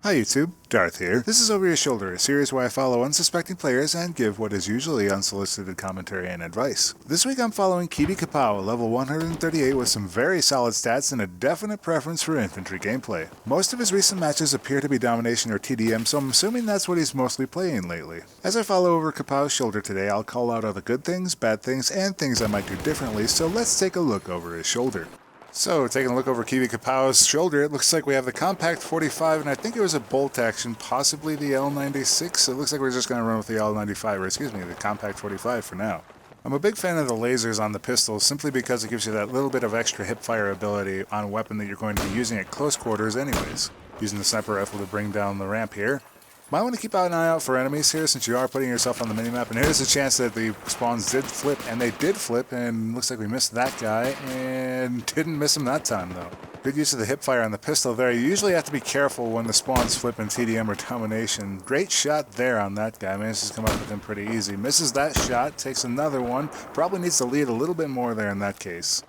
Hi YouTube, Darth here. This is Over Your Shoulder, a series where I follow unsuspecting players and give what is usually unsolicited commentary and advice. This week I'm following Kibi Kapow, level 138 with some very solid stats and a definite preference for infantry gameplay. Most of his recent matches appear to be Domination or TDM, so I'm assuming that's what he's mostly playing lately. As I follow over Kapow's shoulder today, I'll call out all the good things, bad things, and things I might do differently, so let's take a look over his shoulder. So, taking a look over Kibi Kapow's shoulder, it looks like we have the Compact 45, and I think it was a bolt action, possibly the L96. It looks like we're just going to run with the L95, or excuse me, the Compact 45 for now. I'm a big fan of the lasers on the pistols, simply because it gives you that little bit of extra hipfire ability on a weapon that you're going to be using at close quarters anyways. Using the sniper rifle to bring down the ramp here. Might want to keep an eye out for enemies here since you are putting yourself on the minimap, and here's a chance that the spawns did flip, and they did flip, and looks like we missed that guy, and didn't miss him that time though. Good use of the hipfire on the pistol there. You usually have to be careful when the spawns flip in TDM or Domination. Great shot there on that guy, manages to come up with him pretty easy. Misses that shot, takes another one, probably needs to lead a little bit more there in that case.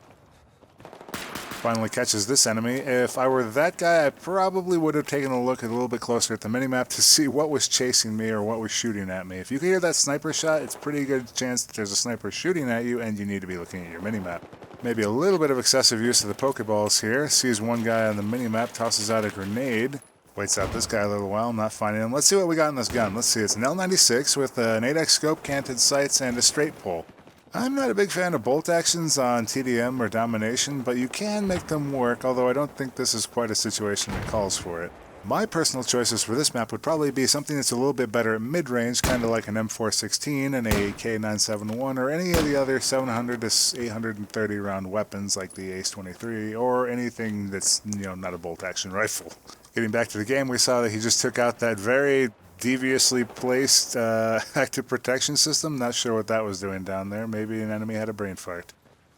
Finally catches this enemy. If I were that guy, I probably would have taken a look a little bit closer at the minimap to see what was chasing me or what was shooting at me. If you can hear that sniper shot, it's a pretty good chance that there's a sniper shooting at you and you need to be looking at your minimap. Maybe a little bit of excessive use of the Pokeballs here. Sees one guy on the minimap, tosses out a grenade. Waits out this guy a little while, not finding him. Let's see what we got in this gun. Let's see, it's an L96 with an 8x scope, canted sights, and a straight pull. I'm not a big fan of bolt actions on TDM or Domination, but you can make them work, although I don't think this is quite a situation that calls for it. My personal choices for this map would probably be something that's a little bit better at mid-range, kind of like an M416, an AK-971, or any of the other 700 to 830 round weapons like the Ace-23, or anything that's, not a bolt action rifle. Getting back to the game, we saw that he just took out that very deviously placed active protection system. Not sure what that was doing down there. Maybe an enemy had a brain fart.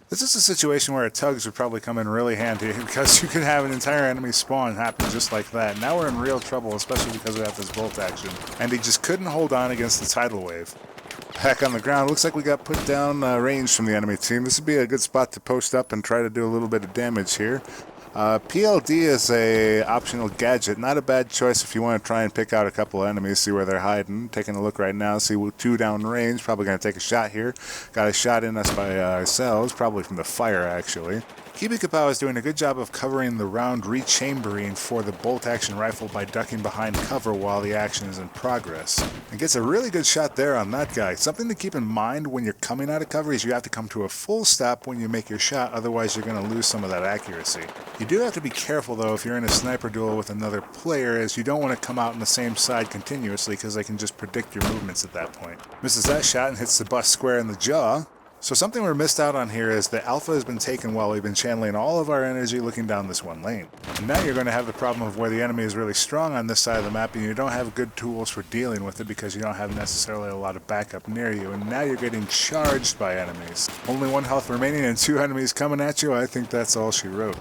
This is a situation where a tugs would probably come in really handy because you could have an entire enemy spawn happen just like that. Now we're in real trouble, especially because we have this bolt action. And he just couldn't hold on against the tidal wave. Back on the ground, looks like we got put down range from the enemy team. This would be a good spot to post up and try to do a little bit of damage here. PLD is a optional gadget, not a bad choice if you want to try and pick out a couple of enemies, see where they're hiding. Taking a look right now, see two down range, probably going to take a shot here. Got a shot in us by ourselves, probably from the fire actually. Kibi Kapow is doing a good job of covering the round rechambering for the bolt action rifle by ducking behind cover while the action is in progress. And gets a really good shot there on that guy. Something to keep in mind when you're coming out of cover is you have to come to a full stop when you make your shot, otherwise you're going to lose some of that accuracy. You do have to be careful though if you're in a sniper duel with another player, as you don't want to come out on the same side continuously because they can just predict your movements at that point. Misses that shot and hits the bust square in the jaw. So something we're missed out on here is the alpha has been taken while we've been channeling all of our energy looking down this one lane. And now you're going to have the problem of where the enemy is really strong on this side of the map and you don't have good tools for dealing with it because you don't have necessarily a lot of backup near you, and now you're getting charged by enemies. Only one health remaining and two enemies coming at you. I think that's all she wrote.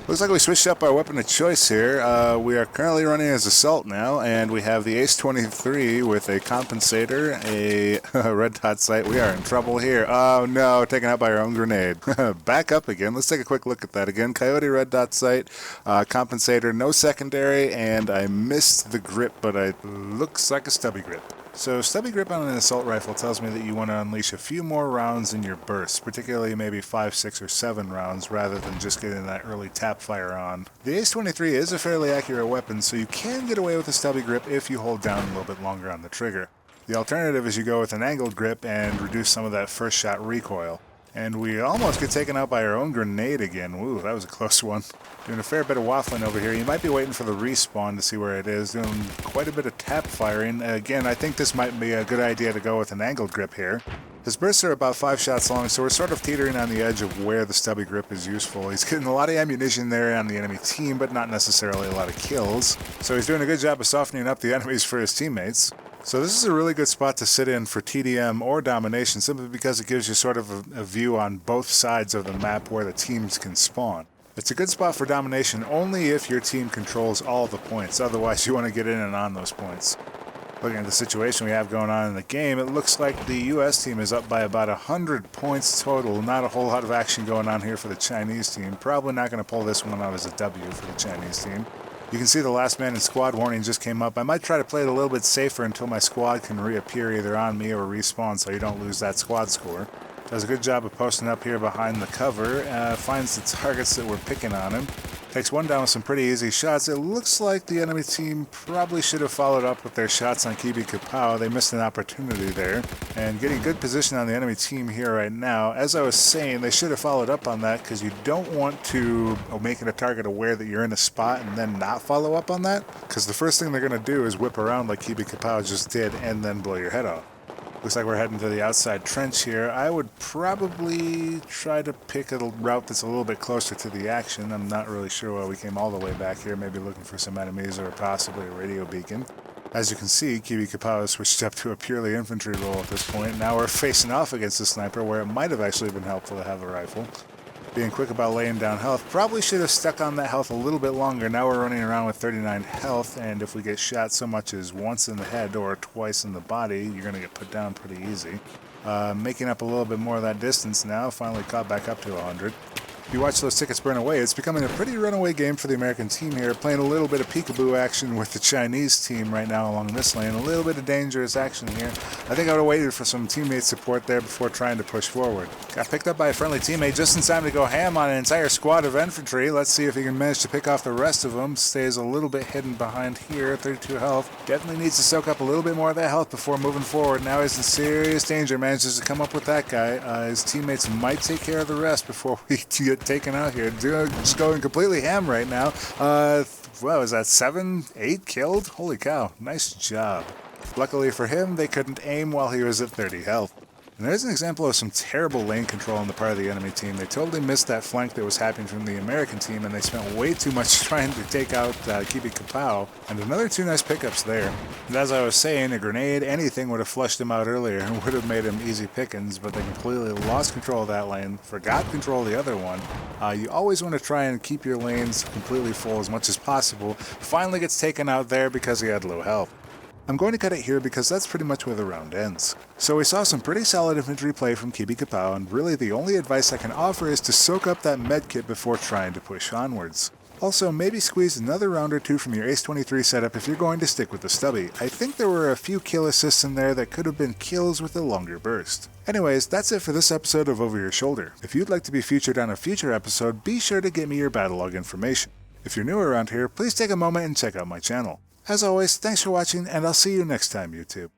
Looks like we switched up our weapon of choice here. We are currently running as Assault now, and we have the Ace-23 with a compensator, a red dot sight. We are in trouble here. Oh no, taken out by our own grenade. Back up again. Let's take a quick look at that again. Coyote red dot sight, compensator, no secondary, and I missed the grip, but it looks like a stubby grip. So stubby grip on an assault rifle tells me that you want to unleash a few more rounds in your bursts, particularly maybe 5, 6, or 7 rounds rather than just getting that early tap fire on. The Ace-23 is a fairly accurate weapon, so you can get away with a stubby grip if you hold down a little bit longer on the trigger. The alternative is you go with an angled grip and reduce some of that first shot recoil. And we almost get taken out by our own grenade again. Ooh, that was a close one. Doing a fair bit of waffling over here. You might be waiting for the respawn to see where it is. Doing quite a bit of tap firing. Again, I think this might be a good idea to go with an angled grip here. His bursts are about 5 shots long, so we're sort of teetering on the edge of where the stubby grip is useful. He's getting a lot of ammunition there on the enemy team, but not necessarily a lot of kills. So he's doing a good job of softening up the enemies for his teammates. So this is a really good spot to sit in for TDM or Domination, simply because it gives you sort of a view on both sides of the map where the teams can spawn. It's a good spot for Domination only if your team controls all the points, otherwise you want to get in and on those points. Looking at the situation we have going on in the game, it looks like the US team is up by about 100 points total. Not a whole lot of action going on here for the Chinese team. Probably not going to pull this one out as a W for the Chinese team. You can see the last man in squad warning just came up. I might try to play it a little bit safer until my squad can reappear either on me or respawn so you don't lose that squad score. Does a good job of posting up here behind the cover, finds the targets that we're picking on him. Takes one down with some pretty easy shots. It looks like the enemy team probably should have followed up with their shots on Kibi Kapow. They missed an opportunity there. And getting good position on the enemy team here right now. As I was saying, they should have followed up on that because you don't want to make it a target aware that you're in a spot and then not follow up on that. Because the first thing they're going to do is whip around like Kibi Kapow just did and then blow your head off. Looks like we're heading to the outside trench here. I would probably try to pick a route that's a little bit closer to the action. I'm not really sure why we came all the way back here, maybe looking for some enemies or possibly a radio beacon. As you can see, Kibi Kapow has switched up to a purely infantry role at this point. Now we're facing off against the sniper where it might have actually been helpful to have a rifle. Being quick about laying down health. Probably should have stuck on that health a little bit longer. Now we're running around with 39 health, and if we get shot so much as once in the head or twice in the body, you're going to get put down pretty easy. Making up a little bit more of that distance now. Finally caught back up to 100. If you watch those tickets burn away, it's becoming a pretty runaway game for the American team here. Playing a little bit of peekaboo action with the Chinese team right now along this lane. A little bit of dangerous action here. I think I would have waited for some teammate support there before trying to push forward. Got picked up by a friendly teammate just in time to go ham on an entire squad of infantry. Let's see if he can manage to pick off the rest of them. Stays a little bit hidden behind here. 32 health. Definitely needs to soak up a little bit more of that health before moving forward. Now he's in serious danger. Manages to come up with that guy. His teammates might take care of the rest before we get taken out here. Just going completely ham right now. Well, is that 7, 8 killed? Holy cow. Nice job. Luckily for him, they couldn't aim while he was at 30 health. And there's an example of some terrible lane control on the part of the enemy team. They totally missed that flank that was happening from the American team, and they spent way too much trying to take out Kibi Kapow. And another 2 nice pickups there. And as I was saying, a grenade, anything would have flushed him out earlier and would have made him easy pickings, but they completely lost control of that lane, forgot control of the other one. You always want to try and keep your lanes completely full as much as possible. Finally gets taken out there because he had low health. I'm going to cut it here because that's pretty much where the round ends. So we saw some pretty solid infantry play from Kibi Kapow, and really the only advice I can offer is to soak up that medkit before trying to push onwards. Also, maybe squeeze another round or 2 from your Ace-23 setup if you're going to stick with the stubby. I think there were a few kill assists in there that could have been kills with a longer burst. Anyways, that's it for this episode of Over Your Shoulder. If you'd like to be featured on a future episode, be sure to get me your Battlelog information. If you're new around here, please take a moment and check out my channel. As always, thanks for watching, and I'll see you next time, YouTube.